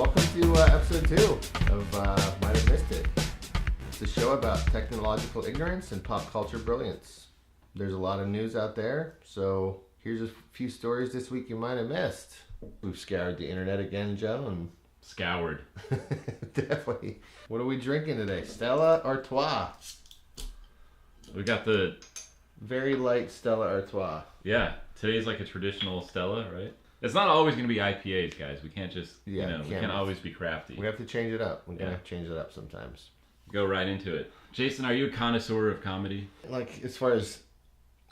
welcome to episode 2 of Might Have Missed It. It's a show about technological ignorance and pop culture brilliance. There's a lot of news out there, so here's a few stories this week you might have missed. We've scoured the internet again, Joe, and... Scoured. Definitely. What are we drinking today? Stella Artois. We got the... Very light Stella Artois. Yeah, today's like a traditional Stella, right? It's not always going to be IPAs, guys. We can't just, we can't always be crafty. We have to change it up. We're going to have to change it up sometimes. Go right into it. Jason, are you a connoisseur of comedy? Like, as far as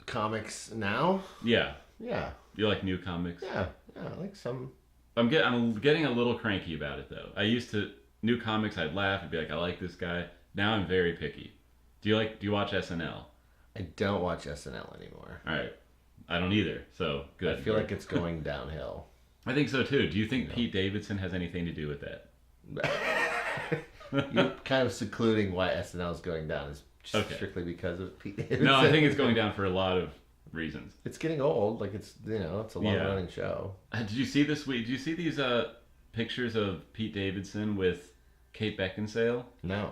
comics now? Yeah. Yeah. You like new comics? Yeah, like some... I'm getting a little cranky about it, though. I used to... New comics, I'd laugh and be like, I like this guy. Now I'm very picky. Do you watch SNL? I don't watch SNL anymore. All right. I don't either, so good. I feel like it's going downhill. I think so, too. Do you think Pete Davidson has anything to do with that? You're kind of secluding why SNL is going down is just strictly because of Pete Davidson. No, I think it's going down for a lot of reasons. It's getting old. Like, it's a long-running show. Did you see this week? Did you see these pictures of Pete Davidson with Kate Beckinsale? No.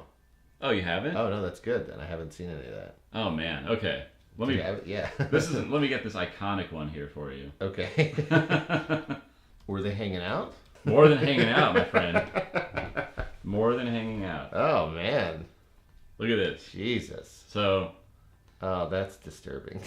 Oh, you haven't? Oh, no, that's good. Then I haven't seen any of that. Oh, man. Okay. Let me get this iconic one here for you. Okay. Were they hanging out? More than hanging out, my friend. More than hanging out. Oh, man. Look at this. Jesus. So... Oh, that's disturbing.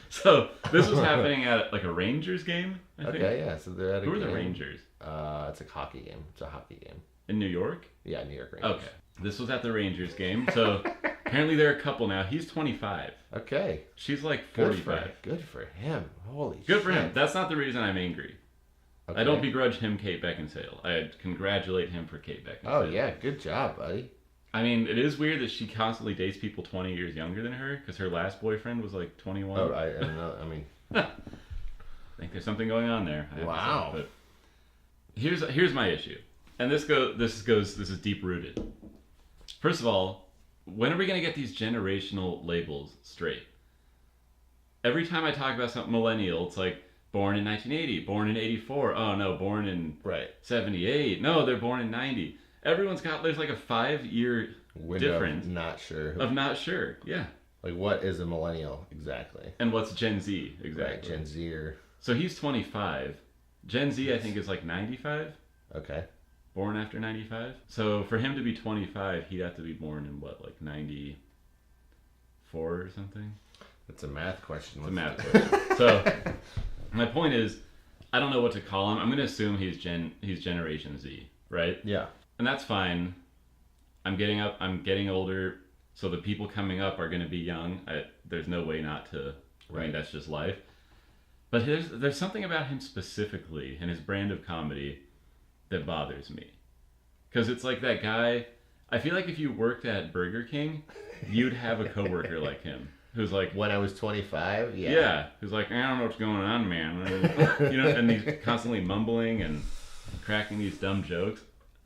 So, this was happening at like a Rangers game, I think. Okay, yeah. So they're at a game. Who are the Rangers? It's a hockey game. It's a hockey game. In New York? Yeah, New York Rangers. Okay. This was at the Rangers game. So, apparently they're a couple now. He's 25. Okay. She's like 45. Good for him. Holy shit. Good for him. That's not the reason I'm angry. Okay. I don't begrudge him Kate Beckinsale. I congratulate him for Kate Beckinsale. Oh, yeah. Good job, buddy. I mean, it is weird that she constantly dates people 20 years younger than her, because her last boyfriend was like 21. Oh, I don't know. I mean... I think there's something going on there. Wow. But here's my issue. And this is deep rooted. First of all, when are we going to get these generational labels straight? Every time I talk about something millennial, it's like born in 1980, born in 84. Oh no, born in 78. No, they're born in 90. There's like a 5-year difference. Not sure. Of not sure, yeah. Like, what is a millennial exactly? And what's Gen Z exactly? Right, Gen Z or... So he's 25. Gen Z, I think, is like 95. Okay. Born after 95. So for him to be 25, he'd have to be born in what, like 94 or something? That's a math question. It's a math question. So my point is, I don't know what to call him. I'm going to assume he's Generation Z, right? Yeah. And that's fine. I'm getting older, so the people coming up are going to be young. There's no way not to. I mean, that's just life. But there's something about him specifically and his brand of comedy that bothers me. Because it's like that guy, I feel like if you worked at Burger King, you'd have a coworker like him. Who's like... When I was 25? Yeah. Yeah. Who's like, I don't know what's going on, man. And he's constantly mumbling and cracking these dumb jokes.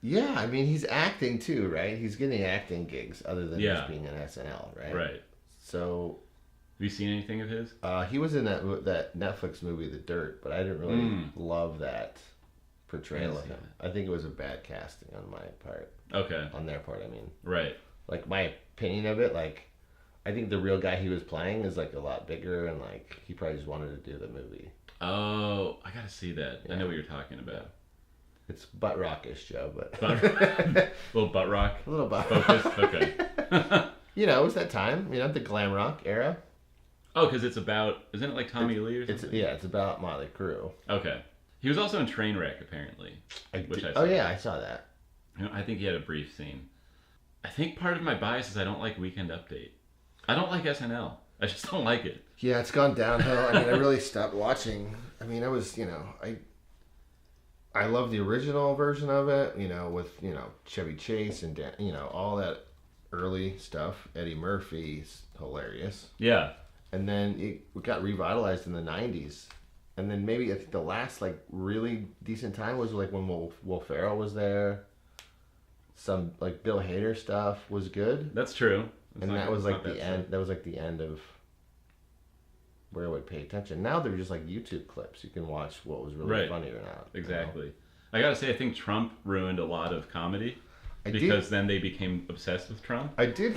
Yeah, I mean, he's acting too, right? He's getting acting gigs other than just being in SNL, right? Right. So... Have you seen anything of his? He was in that Netflix movie, The Dirt, but I didn't really love that portrayal of him. I think it was a bad casting on my part. Okay. On their part, I mean. Right. Like, my opinion of it, like, I think the real guy he was playing is, like, a lot bigger, and, like, he probably just wanted to do the movie. Oh, I gotta see that. Yeah. I know what you're talking about. It's butt rockish, Joe, but... Little butt rock? A little butt focus? Okay. It was that time, the glam rock era. Oh, because it's about... Isn't it like Tommy Lee or something? It's about Motley Crue. Okay. He was also in Trainwreck, apparently. I saw that. I think he had a brief scene. I think part of my bias is I don't like Weekend Update. I don't like SNL. I just don't like it. Yeah, it's gone downhill. I mean, I really stopped watching. I mean, I was, I love the original version of it, with, Chevy Chase and, all that early stuff. Eddie Murphy's hilarious. Yeah. And then it got revitalized in the 90s. And then maybe I think the last, like, really decent time was, like, when Will Ferrell was there. Some, like, Bill Hader stuff was good. That's true. That was like the end. That was like the end of where I would pay attention. Now they're just like YouTube clips. You can watch what was really funny or not. Exactly. I gotta say, I think Trump ruined a lot of comedy then they became obsessed with Trump. I did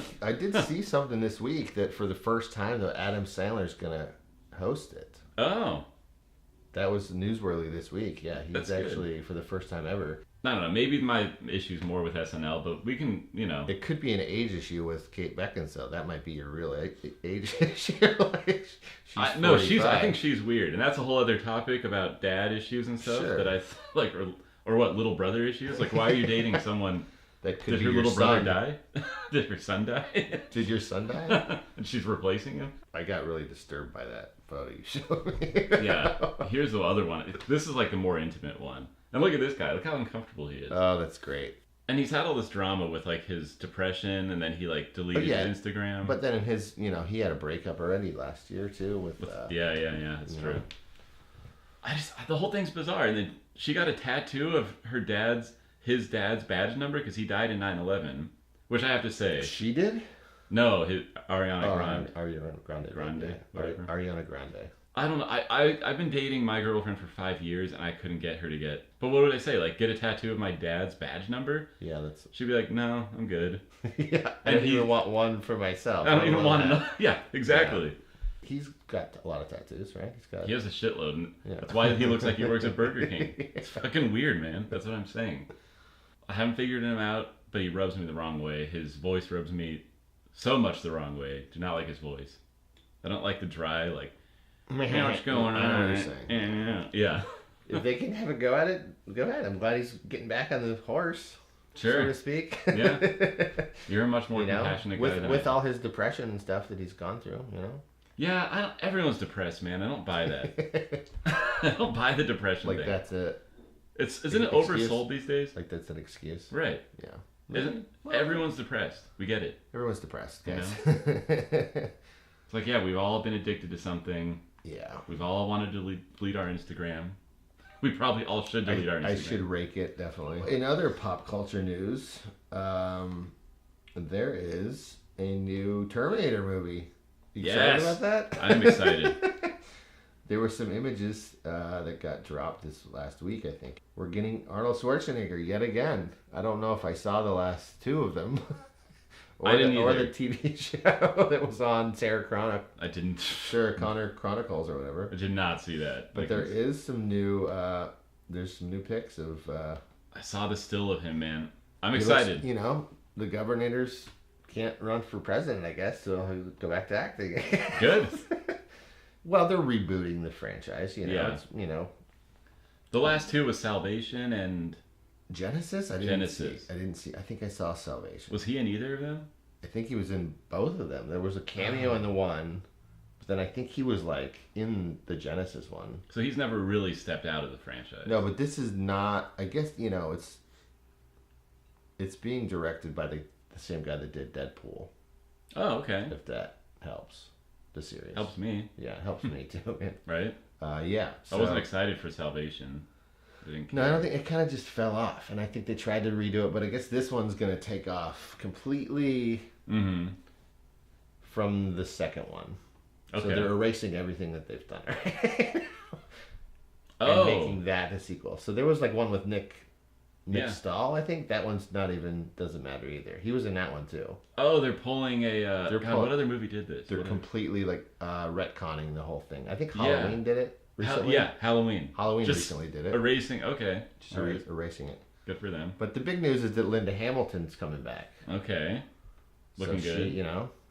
see something this week that for the first time, though, Adam Sandler's gonna host it. Oh, that was newsworthy this week. Yeah, he's That's actually good. for the first time ever. I don't know. Maybe my issue's more with SNL, but we can, It could be an age issue with Kate Beckinsale. That might be your real age issue. I think she's weird, and that's a whole other topic about dad issues and stuff Sure. that I like, or what little brother issues. Like, why are you dating someone? That could Did be your your little brother son. die? Did your son die? Did your son die? And she's replacing him? I got really disturbed by that photo you showed me. Yeah. Here's the other one. This is like the more intimate one. And look at this guy. Look how uncomfortable he is. Oh, that's great. And he's had all this drama with like his depression, and then he like deleted his Instagram. But then in his, he had a breakup already last year too with. Yeah. It's true. The whole thing's bizarre. And then she got a tattoo of his dad's badge number because he died in 9/11, which I have to say. She did? No, Ariana Grande. Ariana Grande. Whatever. Ariana Grande. I don't know. I've been dating my girlfriend for 5 years, and I couldn't get her to get. But what would I say? Like, get a tattoo of my dad's badge number? Yeah, that's. She'd be like, no, I'm good. Yeah, I don't even want one for myself. I don't even want another. Yeah, exactly. Yeah. He's got a lot of tattoos, right? He has a shitload. And Yeah. That's why he looks like he works at Burger King. It's fucking weird, man. That's what I'm saying. I haven't figured him out, but he rubs me the wrong way. His voice rubs me so much the wrong way. Do not like his voice. I don't like the dry, like, hey, what's going on? I know what you're saying. Yeah. If they can have a go at it, go ahead. I'm glad he's getting back on the horse, Sure. so to speak. Yeah. You're a much more compassionate guy than with all his depression and stuff that he's gone through, Yeah, everyone's depressed, man. I don't buy that. I don't buy the depression Like thing. that's Isn't it excuse? oversold these days? like that's an excuse. Right. Yeah. Everyone's depressed. We get it. Everyone's depressed, guys. It's like, yeah, we've all been addicted to something. Yeah. We've all wanted to delete our Instagram. We probably all should delete our Instagram. I should rake it, definitely. In other pop culture news, there is a new Terminator movie. You excited about that? I'm excited. There were some images that got dropped this last week, I think. We're getting Arnold Schwarzenegger yet again. I don't know if I saw the last two of them. I didn't or either. the TV show that was on Sarah I didn't. Connor Chronicles or whatever. I did not see that. But there is some new. There's some new pics of. I saw the still of him, man. I'm excited. The governors can't run for president, I guess, so he'll go back to acting. Good. Well, they're rebooting the franchise. Yeah. It's, The last two was Salvation and Genesis. I didn't see. I think I saw Salvation. Was he in either of them? I think he was in both of them. There was a cameo in the one, but then I think he was like in the Genesis one. So he's never really stepped out of the franchise. No, but this is not. I guess it's being directed by the same guy that did Deadpool. Oh, okay. If that helps, the series Helps me. Yeah, it helps me too. Right? Yeah. I wasn't excited for Salvation. No, I don't think it kind of just fell off, and I think they tried to redo it, but I guess this one's gonna take off completely from the second one. Okay. So they're erasing everything that they've done, right? Oh. And making that a sequel. So there was like one with Nick Yeah. Stahl, I think. That one's doesn't matter either. He was in that one too. Oh, they're pulling a. what other movie did this? They're completely retconning the whole thing. I think Halloween did it recently. Halloween. Halloween Just recently did it. Erasing. Okay. Just erasing it. Good for them. But the big news is that Linda Hamilton's coming back. Okay. Looking good.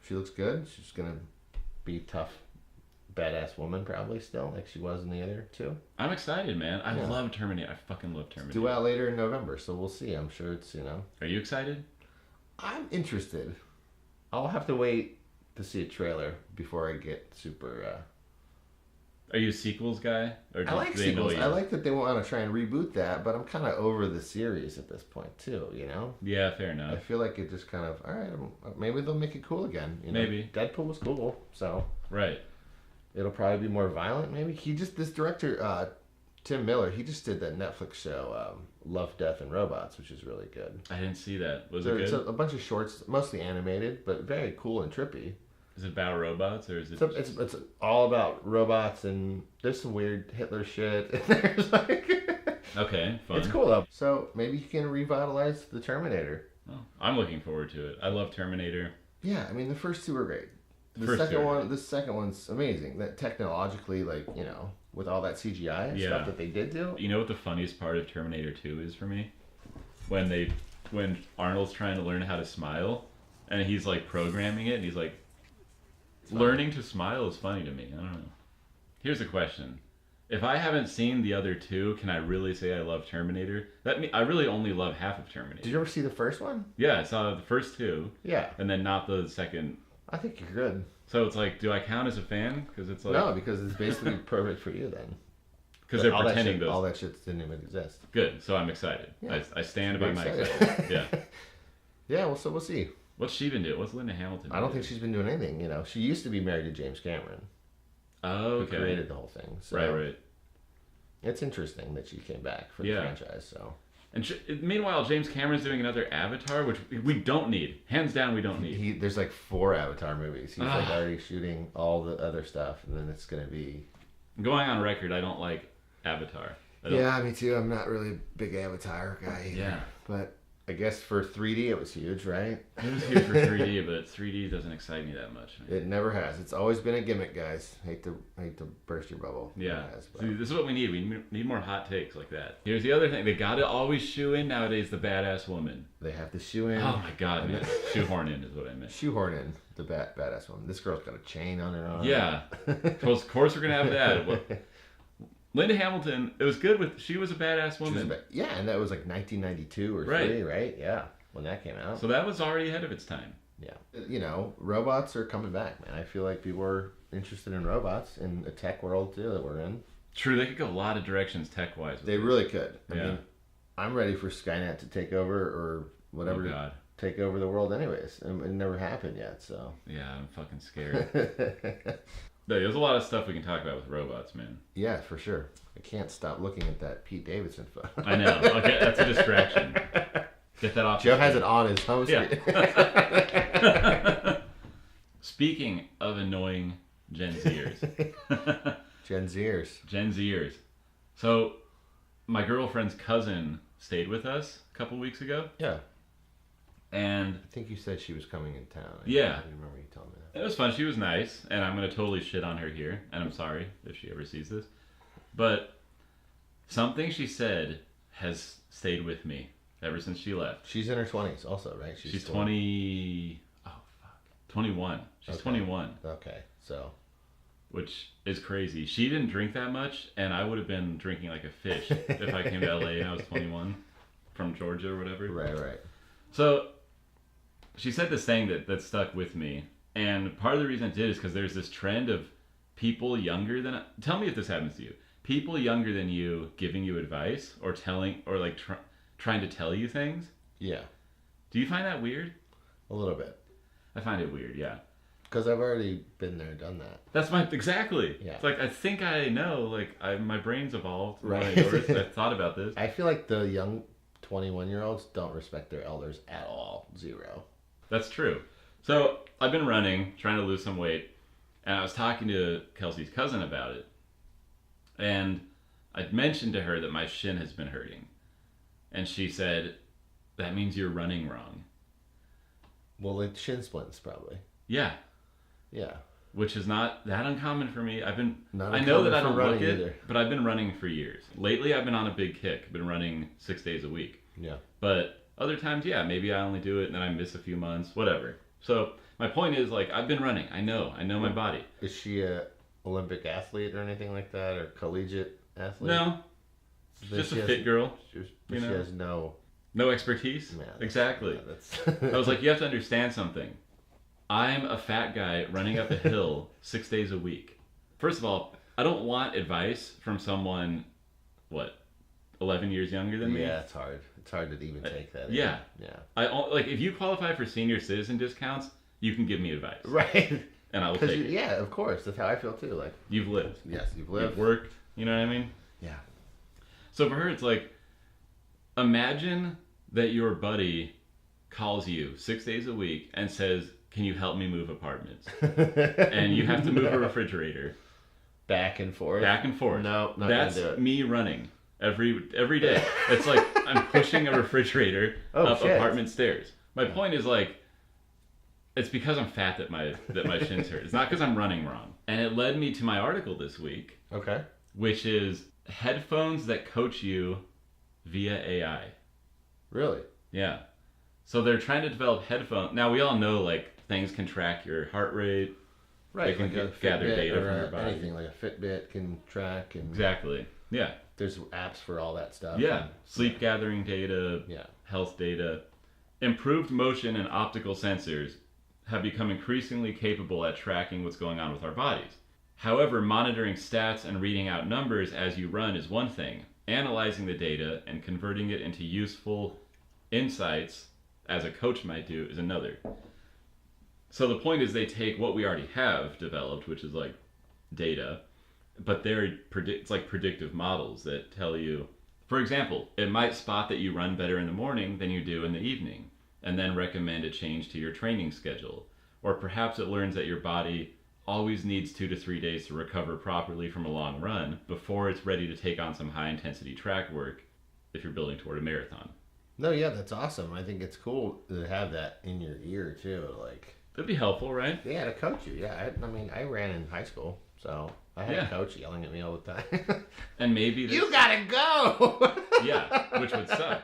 She looks good. She's gonna be a tough, badass woman probably still, like she was in the other two. I'm excited, man. I love Terminator. I fucking love Terminator. It's due out later in November, so we'll see. I'm sure it's Are you excited? I'm interested. I'll have to wait to see a trailer before I get super. Are you a sequels guy? Or I like sequels. I like that they want to try and reboot that, but I'm kind of over the series at this point too. Yeah, fair I enough. feel like it just kind of all right. Maybe they'll make it cool again. Maybe Deadpool was cool, so right. it'll probably be more violent. Maybe this director Tim Miller, he just did that Netflix show Love, Death, and Robots, which is really good. I didn't see that. Was it It's good? a bunch of shorts, mostly animated, but very cool and trippy. Is it about robots or is it? It's all about robots, and there's some weird Hitler shit. And there's Okay, fun. It's cool though. So maybe you can revitalize the Terminator. Oh, I'm looking forward to it. I love Terminator. Yeah, I mean the first two were great. The second one's amazing. That technologically, like, you know, with all that CGI stuff that they did do. You know what the funniest part of Terminator 2 is for me? When Arnold's trying to learn how to smile, and he's like programming it, and he's like, learning to smile is funny to me. I don't know. Here's a question. If I haven't seen the other two, can I really say I love Terminator? I really only love half of Terminator. Did you ever see the first one? Yeah, I saw the first two. Yeah. And then not the second. I think you're good. So it's like, do I count as a fan? Because it's like, no, because it's basically perfect for you then. Because they're pretending all that shit didn't even exist. Good, so I'm excited. Yeah. I stand by my excitement. Yeah. Yeah, well, so we'll see. What's she been doing? What's Linda Hamilton doing? I don't think she's been doing anything, you know. She used to be married to James Cameron. Oh, okay. Who created the whole thing. So right. It's interesting that she came back for the franchise, so... And meanwhile, James Cameron's doing another Avatar, which we don't need. Hands down, we don't need. There's like 4 Avatar movies. He's like already shooting all the other stuff, and then it's going to be... Going on record, I don't like Avatar. Yeah, me too. I'm not really a big Avatar guy either. Yeah. But I guess for 3D it was huge, right? It was huge for 3D, but 3D doesn't excite me that much. It never has. It's always been a gimmick, guys. Hate to burst your bubble. Yeah. See, this is what we need. We need more hot takes like that. Here's the other thing. They got to always shoe in nowadays the badass woman. They have to shoe in. Oh my god, man. Shoehorn in is what I meant. Shoehorn in the badass woman. This girl's got a chain on her arm. Yeah. Of course we're going to have that. Linda Hamilton, it was good she was a badass woman. Yeah, and that was like 1992 or 3, right? Yeah, when that came out. So that was already ahead of its time. Yeah. You know, robots are coming back, man. I feel like people are interested in robots in the tech world, too, that we're in. True, they could go a lot of directions tech-wise. They really could. I mean, I'm ready for Skynet to take over or whatever. Take over the world anyways. And it never happened yet, so. Yeah, I'm fucking scared. There's a lot of stuff we can talk about with robots, man. Yeah, for sure. I can't stop looking at that Pete Davidson photo. I know. Okay, that's a distraction. Get that off. Joe has it on his home screen. Speaking of annoying Gen Zers. Gen Zers. So, my girlfriend's cousin stayed with us a couple weeks ago. Yeah. And I think you said she was coming in town. I remember you telling me that. It was fun. She was nice, and I'm going to totally shit on her here, and I'm sorry if she ever sees this. But something she said has stayed with me ever since she left. She's in her 20s also, right? She's 20... Oh, fuck. 21. She's 21. Okay, so... Which is crazy. She didn't drink that much, and I would have been drinking like a fish if I came to LA and I was 21 from Georgia or whatever. Right. So... She said this thing that stuck with me, and part of the reason I did is because there's this trend of people younger than... Tell me if this happens to you. People younger than you giving you advice or telling or like trying to tell you things. Yeah. Do you find that weird? A little bit. I find it weird, yeah. Because I've already been there, done that. That's exactly. Yeah. It's like, I think I know, like, my brain's evolved. Right. I've thought about this. I feel like the young 21-year-olds don't respect their elders at all. 0. That's true. So I've been running, trying to lose some weight, and I was talking to Kelsey's cousin about it. And I'd mentioned to her that my shin has been hurting. And she said, that means you're running wrong. Well, it's shin splints, probably. Yeah. Yeah. Which is not that uncommon for me. I know that I don't look it, either. but I've been running for years. Lately, I've been on a big kick. I've been running 6 days a week. Yeah. But other times, yeah, maybe I only do it and then I miss a few months, whatever. So my point is, like, I've been running. I know my body. Is she a Olympic athlete or anything like that, or collegiate athlete? No, just a fit girl. She has no expertise. Yeah, exactly. Yeah, I was like, you have to understand something. I'm a fat guy running up a hill 6 days a week. First of all, I don't want advice from someone, 11 years younger than me? Yeah, it's hard. It's hard to even take that. Yeah. Yeah. If you qualify for senior citizen discounts, you can give me advice. Right. And I will take it. Yeah, of course. That's how I feel too. Like, you've lived. Yes, you've lived. You've worked. You know what I mean? Yeah. So for her, it's like, imagine that your buddy calls you 6 days a week and says, can you help me move apartments? And you have to move a refrigerator. Back and forth. No, not that's gonna do it. me running. every day. It's like I'm pushing a refrigerator up apartment stairs. My point is like, it's because I'm fat that my shins hurt. It's not because I'm running wrong. And it led me to my article this week. Okay. Which is headphones that coach you via AI. Really? Yeah. So they're trying to develop headphones. Now we all know like things can track your heart rate. Right. They can gather data from your body. Anything like a Fitbit can track and exactly. Yeah. There's apps for all that stuff. Yeah. Sleep gathering data. Yeah. Health data. Improved motion and optical sensors have become increasingly capable at tracking what's going on with our bodies. However, monitoring stats and reading out numbers as you run is one thing. Analyzing the data and converting it into useful insights, as a coach might do, is another. So the point is they take what we already have developed, which is like data, but it's like predictive models that tell you, for example, it might spot that you run better in the morning than you do in the evening, and then recommend a change to your training schedule. Or perhaps it learns that your body always needs 2 to 3 days to recover properly from a long run before it's ready to take on some high intensity track work if you're building toward a marathon. No, yeah, that's awesome. I think it's cool to have that in your ear too. Like, that'd be helpful, right? Yeah, to coach you. Yeah, I mean, I ran in high school, so I had a coach yelling at me all the time. And maybe you gotta go. Yeah, which would suck.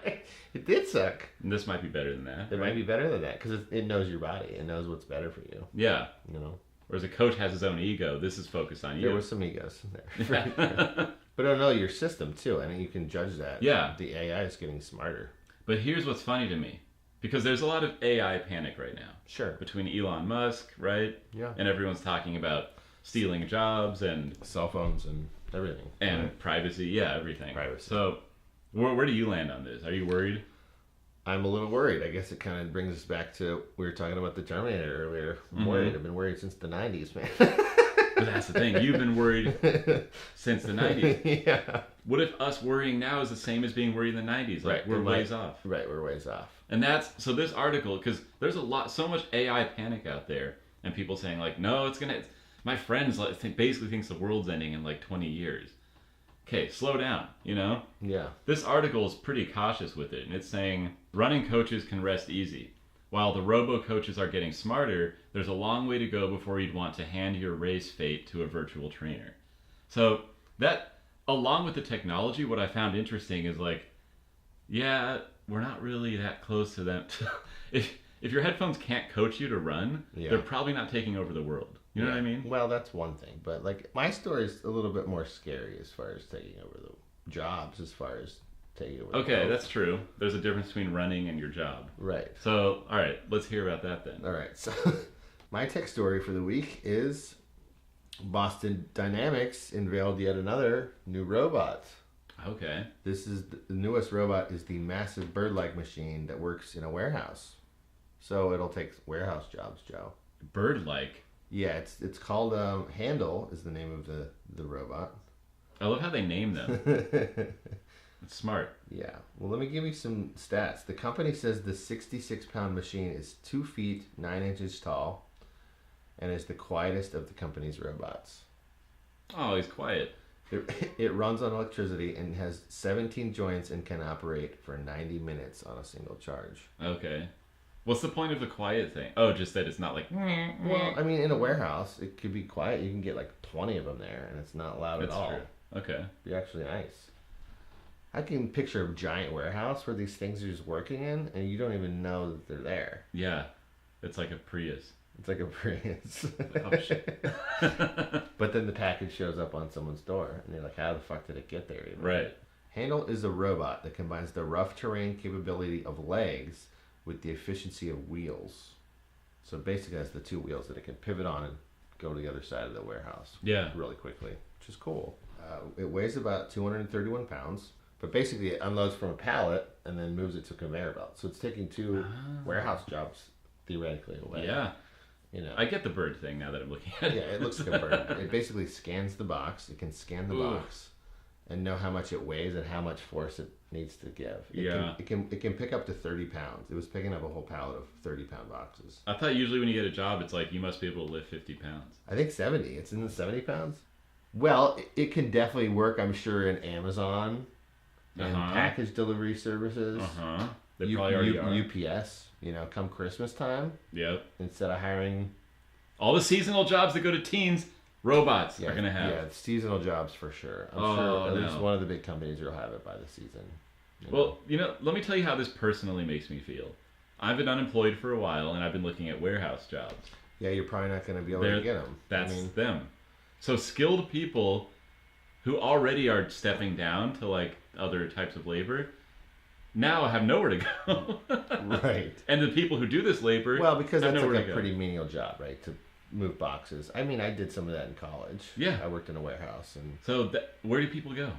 It did suck. And this might be better than that. It might be better than that because it knows your body. It knows what's better for you. Yeah. You know. Whereas a coach has his own ego. This is focused on you. There was some egos in there. But it'll know your system too, and you can judge that. Yeah. The AI is getting smarter. But here's what's funny to me. Because there's a lot of AI panic right now. Sure. Between Elon Musk, right? Yeah. And everyone's talking about stealing jobs and cell phones and everything. And privacy. Yeah, everything. Privacy. So where do you land on this? Are you worried? I'm a little worried. I guess it kind of brings us back to, we were talking about the Terminator earlier. I'm worried. I've been worried since the 90s, man. But that's the thing. You've been worried since the 90s. Yeah. What if us worrying now is the same as being worried in the 90s? Like, right. We're ways off. Right, we're ways off. And so this article, because there's so much AI panic out there, and people saying like, no, my friends basically thinks the world's ending in like 20 years. Okay, slow down, you know? Yeah. This article is pretty cautious with it, and it's saying running coaches can rest easy. While the robo-coaches are getting smarter, there's a long way to go before you'd want to hand your race fate to a virtual trainer. So that, along with the technology, what I found interesting is like, yeah, we're not really that close to them. If your headphones can't coach you to run, they're probably not taking over the world. You know what I mean? Well, that's one thing. But like, my story is a little bit more scary as far as taking over the jobs, as far as taking over. Okay, that's true. There's a difference between running and your job. Right. So, all right, let's hear about that then. All right. So, my tech story for the week is Boston Dynamics unveiled yet another new robot. Okay. This is the newest robot is the massive bird-like machine that works in a warehouse. So it'll take warehouse jobs, Joe. Bird-like? Yeah, it's called Handle is the name of the robot. I love how they name them. It's smart. Yeah. Well, let me give you some stats. The company says the 66-pound machine is 2 feet 9 inches tall and is the quietest of the company's robots. Oh, he's quiet. It runs on electricity and has 17 joints and can operate for 90 minutes on a single charge. Okay. What's the point of the quiet thing? Oh, just that it's not like... Well, I mean, in a warehouse, it could be quiet. You can get like 20 of them there, and it's not loud at all. That's true. Okay. It'd be actually nice. I can picture a giant warehouse where these things are just working in, and you don't even know that they're there. Yeah. It's like a Prius. It's like a Prius. Oh, shit. But then the package shows up on someone's door, and you're like, how the fuck did it get there even? Right. Handle is a robot that combines the rough terrain capability of legs with the efficiency of wheels. So basically it has the 2 wheels that it can pivot on and go to the other side of the warehouse really quickly, which is cool. It weighs about 231 pounds, but basically it unloads from a pallet and then moves it to a conveyor belt. So it's taking 2 warehouse jobs theoretically away. Yeah. You know. I get the bird thing now that I'm looking at it. Yeah, it looks like a bird. It basically scans the box. It can scan the box and know how much it weighs and how much force it needs to give. It can pick up to 30 pounds. It was picking up a whole pallet of 30-pound boxes. I thought usually when you get a job, it's like you must be able to lift 50 pounds. I think 70. It's in the 70 pounds. Well, it can definitely work, I'm sure, in Amazon and package delivery services. They probably already are. UPS, come Christmas time. Yep. Instead of hiring all the seasonal jobs that go to teens, robots are going to have. Yeah, seasonal jobs for sure. I'm sure at least one of the big companies will have it by the season. Well, let me tell you how this personally makes me feel. I've been unemployed for a while, and I've been looking at warehouse jobs. Yeah, you're probably not going to be able to get them. That's them. So skilled people who already are stepping down to like other types of labor now have nowhere to go. Right. And the people who do this labor, well, because that's like a pretty menial job, right? To move boxes. I mean, I did some of that in college. Yeah. I worked in a warehouse, and so where do people go?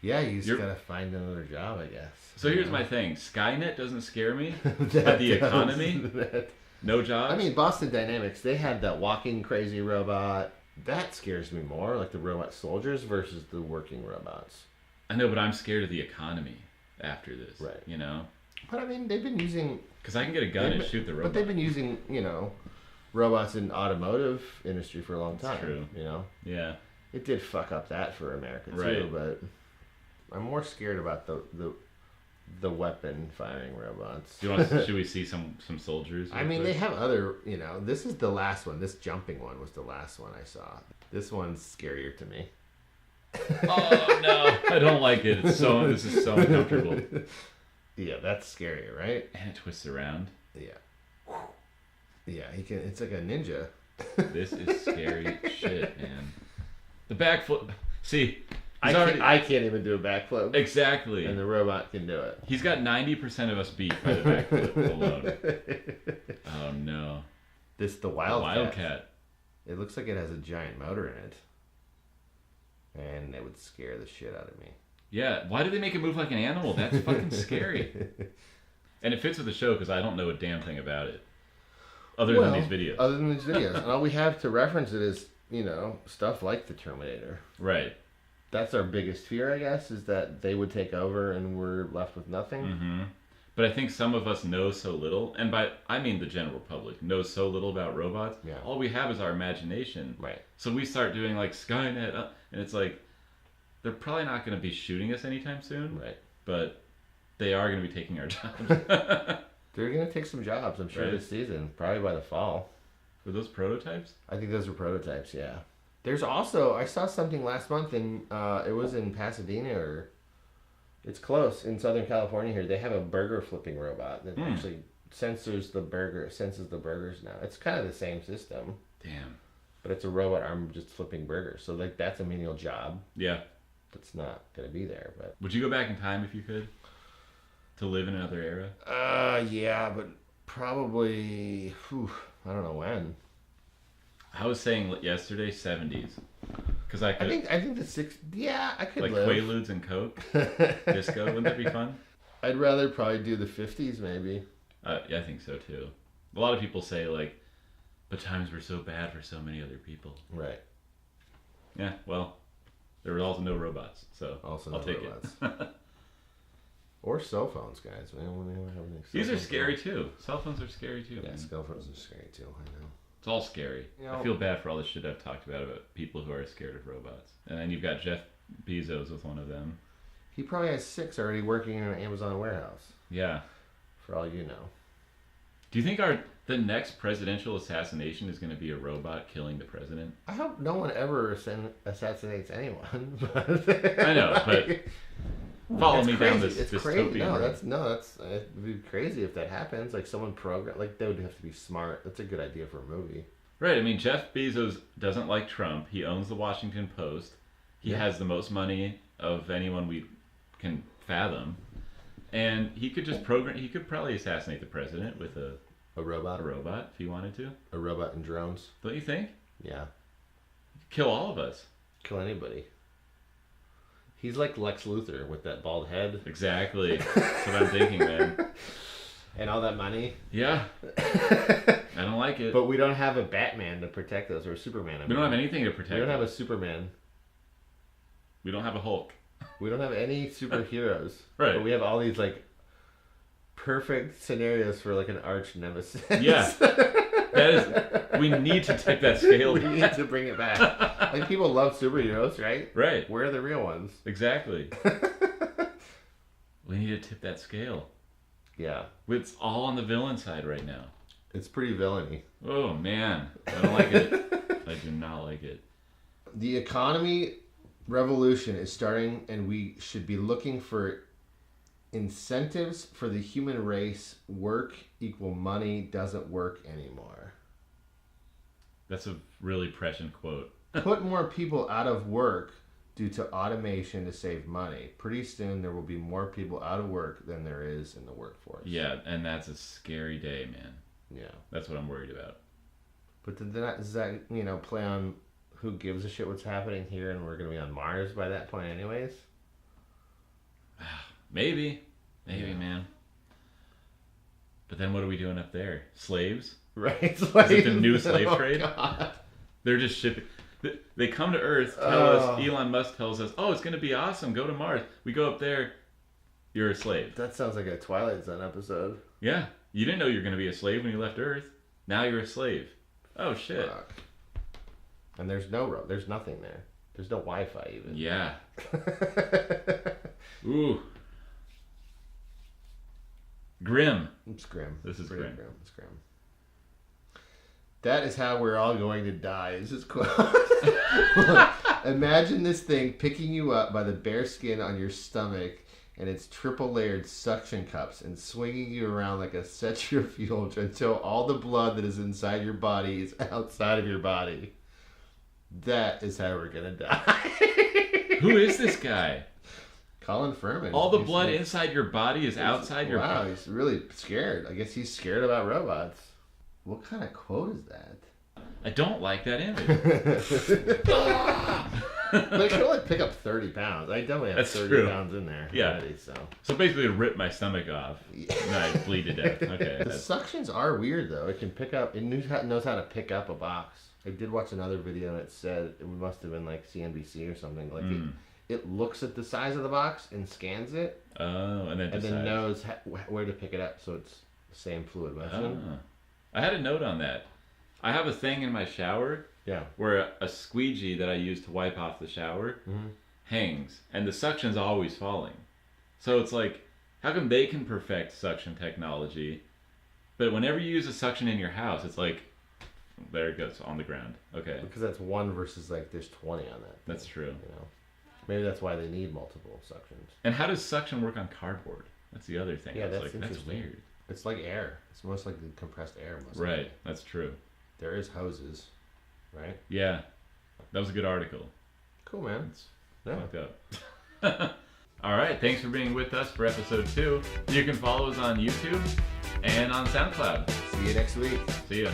Yeah, you just gotta find another job, I guess. So here's my thing: Skynet doesn't scare me, but the economy, no jobs. I mean, Boston Dynamics, they had that walking crazy robot. That scares me more, like the robot soldiers versus the working robots. I know, but I'm scared of the economy after this. Right. But I mean, they've been using. Because I can get a gun and shoot the robot. But they've been using, robots in the automotive industry for a long time. That's true. Yeah. It did fuck up that for America too, but I'm more scared about the weapon firing robots. Should we see some soldiers? I mean, they have other. This is the last one. This jumping one was the last one I saw. This one's scarier to me. Oh no, I don't like it. This is so uncomfortable. Yeah, that's scarier, right? And it twists around. Yeah. Yeah, he can. It's like a ninja. This is scary shit, man. The backflip. See, I can't even do a backflip. Exactly. And the robot can do it. He's got 90% of us beat by the backflip alone. Oh no. The Wildcat. It looks like it has a giant motor in it. And it would scare the shit out of me. Yeah, why do they make it move like an animal? That's fucking scary. And it fits with the show because I don't know a damn thing about it. Other than these videos. And all we have to reference it is, stuff like the Terminator. Right. That's our biggest fear, I guess, is that they would take over and we're left with nothing. Mm-hmm. But I think some of us know so little, and I mean the general public, knows so little about robots. Yeah. All we have is our imagination. Right. So we start doing like Skynet, and it's like, they're probably not going to be shooting us anytime soon. Right. But they are going to be taking our jobs. They're going to take some jobs, I'm sure, this season. Probably by the fall. Were those prototypes? I think those were prototypes, yeah. There's also, I saw something last month, and it was in Pasadena, or it's close, in Southern California here. They have a burger flipping robot that actually senses the burgers now. It's kind of the same system. Damn. But it's a robot arm just flipping burgers. So, that's a menial job. Yeah. That's not going to be there, but... Would you go back in time if you could? To live in another era? Yeah, but probably... I don't know when. I was saying yesterday, 70s. Because I could... I think the 60s... Yeah, I could live. Like Quaaludes and Coke? Disco? Wouldn't that be fun? I'd rather probably do the 50s, maybe. Yeah, I think so, too. A lot of people say, like, but times were so bad for so many other people. Right. Yeah, well, there were also no robots, so I'll take robots. It. Or cell phones, guys. These are scary, too. Cell phones are scary, too. Yeah, cell phones are scary, too. I know. It's all scary. I feel bad for all the shit I've talked about people who are scared of robots. And then you've got Jeff Bezos with one of them. He probably has 6 already working in an Amazon warehouse. Yeah. For all you know. Do you think the next presidential assassination is going to be a robot killing the president? I hope no one ever assassinates anyone. I know, but follow me down this dystopian road. That's it'd be crazy if that happens. Like someone they would have to be smart. That's a good idea for a movie. Right. I mean, Jeff Bezos doesn't like Trump. He owns the Washington Post. He has the most money of anyone we can fathom. And he could just he could probably assassinate the president with a robot. A robot, if he wanted to. A robot and drones. Don't you think? Yeah. Kill all of us. Kill anybody. He's like Lex Luthor with that bald head. Exactly. That's what I'm thinking, man. And all that money. Yeah. I don't like it. But we don't have a Batman to protect us, or a Superman. We don't have anything to protect us. We don't have a Superman. We don't have a Hulk. We don't have any superheroes. Right. But we have all these, like, perfect scenarios for, like, an arch nemesis. Yeah. We need to tip that scale. We need to bring it back. Like, people love superheroes, right? Right. Where are the real ones? Exactly. We need to tip that scale. Yeah. It's all on the villain side right now. It's pretty villainy. Oh, man. I don't like it. I do not like it. The economy revolution is starting, and we should be looking for incentives for the human race. Work equal money doesn't work anymore. That's a really prescient quote. Put more people out of work due to automation to save money. Pretty soon there will be more people out of work than there is in the workforce. Yeah, and that's a scary day, man. Yeah. That's what I'm worried about. But does that, play on who gives a shit what's happening here, and we're going to be on Mars by that point anyways? Maybe, Yeah. man. But then what are we doing up there? Slaves? Right? Is it the new slave trade? God. They're just shipping. They come to Earth, tell us, Elon Musk tells us, oh, it's going to be awesome, go to Mars. We go up there, you're a slave. That sounds like a Twilight Zone episode. Yeah. You didn't know you were going to be a slave when you left Earth. Now you're a slave. Oh, shit. Fuck. And there's no road. There's nothing there. There's no Wi-Fi even. Yeah. Ooh. Grim. It's grim. This is Pretty grim. It's grim. That is how we're all going to die. Is this quote? Imagine this thing picking you up by the bare skin on your stomach and its triple layered suction cups and swinging you around like a centrifuge until all the blood that is inside your body is outside of your body. That is how we're going to die. Who is this guy? Colin Firmin. All the blood inside your body is outside your body. Wow, he's really scared. I guess he's scared about robots. What kind of quote is that? I don't like that image. But it can only pick up 30 pounds. I definitely have That's 30 true. pounds in there Yeah. already, so. So basically it ripped my stomach off. And I bleed to death. Okay. The suctions are weird, though. It can pick up, it knows how to pick up a box. I did watch another video and it said, it must have been like CNBC or something. Like it looks at the size of the box and scans it. Oh, and then decides. knows where to pick it up, so it's the same fluid motion. Oh. I had a note on that. I have a thing in my shower Yeah. where a squeegee that I use to wipe off the shower hangs, and the suction's always falling. So it's like, how come they can perfect suction technology, but whenever you use a suction in your house, it's like, there it goes on the ground. Okay. Because that's one versus like there's 20 on that. That's true. Maybe that's why they need multiple suctions. And how does suction work on cardboard? That's the other thing. Yeah, It's that's like, that's interesting. weird. It's like air. It's most like the compressed air. Right, that's true. There is hoses, right? Yeah, that was a good article. Cool, man. It's Yeah. fucked up. All right, thanks for being with us for episode 2. You can follow us on YouTube and on SoundCloud. See you next week. See ya.